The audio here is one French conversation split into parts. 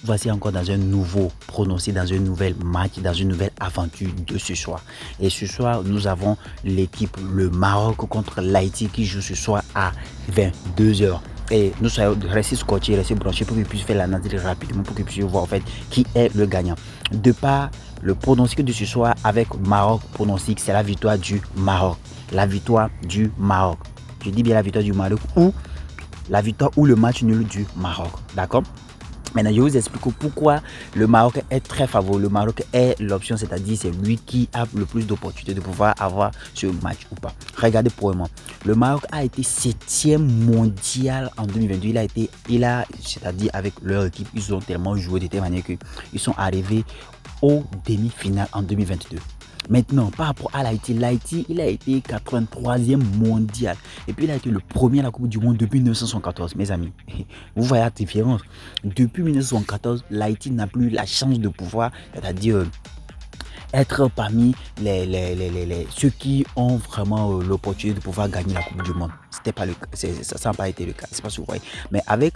voici encore dans un nouveau pronostic, dans un nouvel match, dans une nouvelle aventure de ce soir. Et ce soir, nous avons l'équipe, le Maroc contre l'Haïti qui joue ce soir à 22h. Et nous soyons restés scotchés, restés branchés pour qu'ils puissent faire l'analyse rapidement, pour qu'ils puissent voir en fait qui est le gagnant. De part, le pronostic de ce soir avec Maroc pronostic, c'est la victoire du Maroc. La victoire du Maroc. Je dis bien la victoire du Maroc ou la victoire ou le match nul du Maroc. D'accord? Maintenant, je vous explique pourquoi le Maroc est très favori. Le Maroc est l'option, c'est-à-dire c'est lui qui a le plus d'opportunités de pouvoir avoir ce match ou pas. Regardez pour le moment. Le Maroc a été 7e mondial en 2022. C'est-à-dire avec leur équipe, ils ont tellement joué de telle manière qu'ils sont arrivés aux demi-finales en 2022. Maintenant, par rapport à l'Haïti, il a été 83e mondial. Et puis, il a été le premier à la Coupe du Monde depuis 1974, mes amis. Vous voyez la différence. Depuis 1974, l'Haïti n'a plus la chance de pouvoir, c'est-à-dire être parmi ceux qui ont vraiment l'opportunité de pouvoir gagner la Coupe du Monde. C'était pas le cas. Ça n'a pas été le cas. C'est pas ce que vous voyez. Mais avec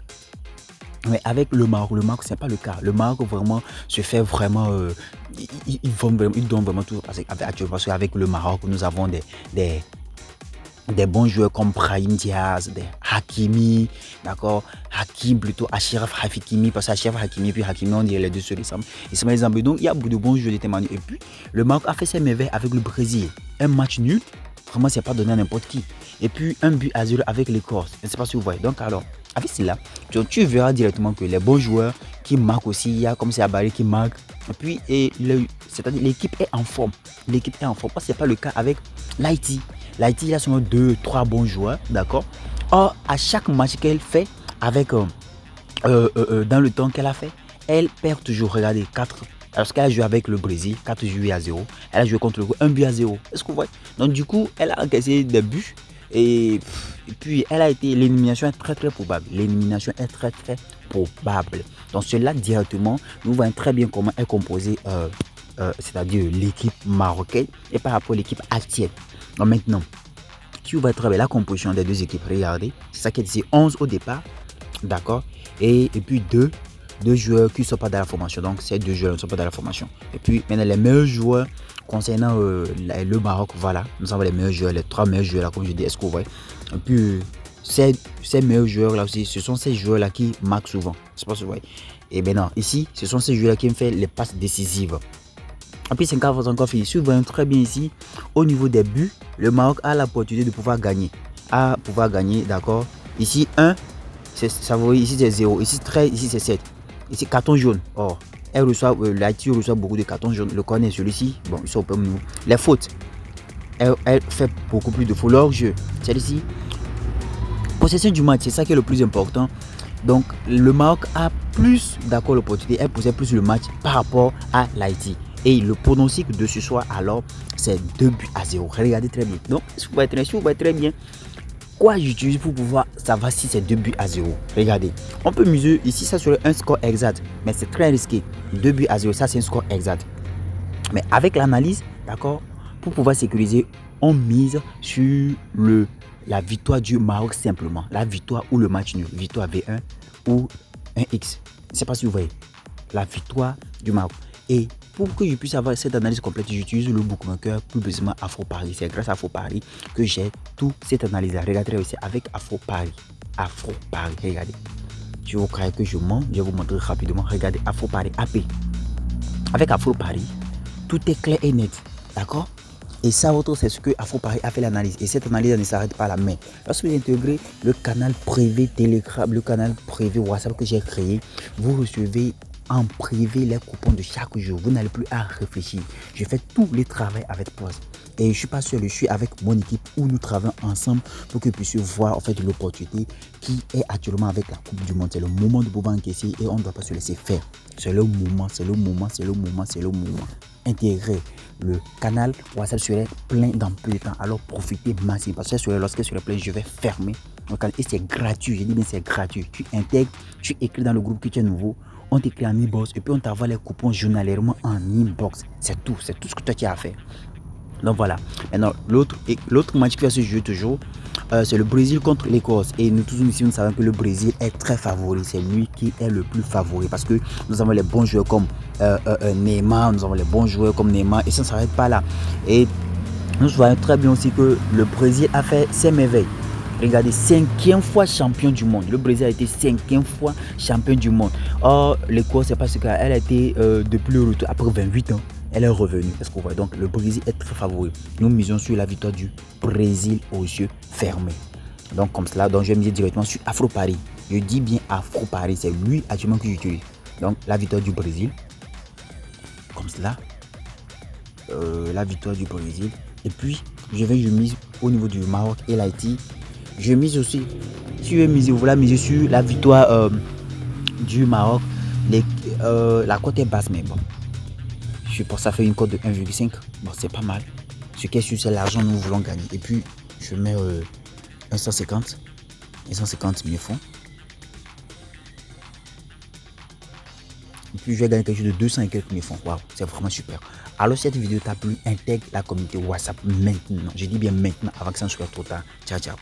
le Maroc, c'est pas le cas. Le Maroc vraiment se fait vraiment, ils donnent vraiment tout. Parce qu'avec le Maroc, nous avons des bons joueurs comme Brahim Diaz, des Hakimi, d'accord, Hakim plutôt, Achraf Hakimi, parce qu'Achraf Hakimi puis Hakimi, on dirait les deux se ressemblent. Donc il y a beaucoup de bons joueurs de témoignages. Et puis le Maroc a fait ses merveilles avec le Brésil. Un match nul, vraiment c'est pas donné à n'importe qui. Et puis un but à 0 avec l'Écosse. Je ne sais pas si vous voyez. Donc alors, avec cela, tu verras directement que les bons joueurs qui marquent aussi, il y a comme c'est Abari qui marque. Et puis c'est-à-dire l'équipe est en forme. L'équipe est en forme. Parce que ce n'est pas le cas avec l'Haïti. L'Haïti, il a seulement 2-3 bons joueurs, d'accord. Or, à chaque match qu'elle fait, avec dans le temps qu'elle a fait, elle perd toujours. Regardez, 4. Alors qu'elle a joué avec le Brésil, 4 joués à 0. Elle a joué contre le 1 but à 0. Est-ce que vous voyez? Donc du coup, elle a encaissé des buts. Et puis, l'élimination est très très probable. L'élimination est très très probable. Donc cela directement, nous voyons très bien comment est composée, c'est-à-dire l'équipe marocaine et par rapport à l'équipe haïtienne. Donc maintenant, si vous voyez très bien la composition des deux équipes, regardez, c'est ça qui est ici, 11 au départ, d'accord, et puis deux joueurs qui ne sont pas dans la formation. Donc ces deux joueurs ne sont pas dans la formation. Et puis maintenant, les meilleurs joueurs concernant le Maroc, voilà, nous avons les meilleurs joueurs, les 3 meilleurs joueurs là, comme je dis, est-ce que vous voyez? Et puis ces meilleurs joueurs là aussi, ce sont ces joueurs là qui marquent souvent. C'est pas ce que vous voyez. Et maintenant, ici, ce sont ces joueurs là qui ont fait les passes décisives. Et puis 5 encore fini. Si vous voyez très bien ici, au niveau des buts, le Maroc a l'opportunité de pouvoir gagner. D'accord. Ici 1, ça vous voyez, ici c'est 0. Ici 13, ici c'est 7. Ici carton jaune. Or, l'Haïti reçoit beaucoup de cartons jaunes. Le corner, celui-ci, bon, ils sont au même niveau. Les fautes, elle fait beaucoup plus de fautes. Leur jeu, celle-ci, possession du match, c'est ça qui est le plus important. Donc, le Maroc a plus, d'accord, l'opportunité. Elle possède plus le match par rapport à l'Haïti. Et le pronostic de ce soir, alors, c'est 2 buts à 0. Regardez très bien. Donc, si vous voyez très bien, quoi j'utilise pour pouvoir savoir si c'est 2 buts à 0. Regardez. On peut mesurer ici, ça serait un score exact. Mais c'est très risqué. 2 buts à 0, ça c'est un score exact. Mais avec l'analyse, d'accord, pour pouvoir sécuriser, on mise sur la victoire du Maroc simplement. La victoire ou le match nul. Victoire V1 ou un X. Je ne sais pas si vous voyez. La victoire du Maroc. Et pour que je puisse avoir cette analyse complète, j'utilise le bookmaker, plus précisément AfroParis. C'est grâce à AfroParis que j'ai toute cette analyse. Regardez aussi avec AfroParis. AfroParis, regardez. Si vous croyez que je mens, je vais vous montrer rapidement. Regardez AfroParis AP. Avec AfroParis, tout est clair et net. D'accord? Et ça, c'est ce que AfroParis a fait l'analyse. Et cette analyse ne s'arrête pas à la main. Lorsque vous intégrez le canal privé Telegram, le canal privé WhatsApp que j'ai créé, vous recevez en privé les coupons de chaque jour. Vous n'allez plus à réfléchir. Je fais tout le travail avec Poise. Et je ne suis pas seul, je suis avec mon équipe où nous travaillons ensemble pour que vous puissiez voir en fait l'opportunité qui est actuellement avec la Coupe du Monde. C'est le moment de pouvoir encaisser et on ne doit pas se laisser faire. C'est le moment. Intégrer le canal WhatsApp serait plein dans peu de temps. Alors profitez massivement. Parce que lorsque serait plein, je vais fermer le canal. Et c'est gratuit. Je dis bien c'est gratuit. Tu intègres, tu écris dans le groupe que tu es nouveau. On t'écrit en inbox et puis on t'envoie les coupons journalièrement en inbox. C'est tout ce que toi tu as à faire. Donc voilà. Maintenant, l'autre match qui va se jouer toujours, c'est le Brésil contre l'Écosse. Et nous tous ici, nous savons que le Brésil est très favori. C'est lui qui est le plus favori parce que nous avons les bons joueurs comme Neymar, nous avons les bons joueurs comme Neymar et ça ne s'arrête pas là. Et nous voyons très bien aussi que le Brésil a fait ses merveilles. Regardez, 5e fois champion du monde. Le Brésil a été 5e fois champion du monde. Or, l'Écosse, c'est parce qu'elle a été depuis le retour, après 28 ans, elle est revenue. Est-ce qu'on voit? Donc, le Brésil est très favori. Nous misons sur la victoire du Brésil aux yeux fermés. Donc, comme cela, donc, je vais miser directement sur Afro Paris. Je dis bien Afro Paris, c'est lui actuellement que j'utilise. Donc, la victoire du Brésil. Comme cela. La victoire du Brésil. Et puis, je mise au niveau du Maroc et l'Haïti. Je mise aussi, si vous voulez miser sur la victoire du Maroc, la cote est basse, mais bon, je pense que ça fait une cote de 1,5. Bon, c'est pas mal. Ce qui est sûr, c'est l'argent que nous voulons gagner. Et puis, je mets 150 000 fonds. Et puis, je vais gagner quelque chose de 200 et quelques mille fonds. Waouh, c'est vraiment super. Alors, si cette vidéo t'a plu, intègre la communauté WhatsApp maintenant. Je dis bien maintenant, avant que ça ne soit trop tard. Ciao, ciao.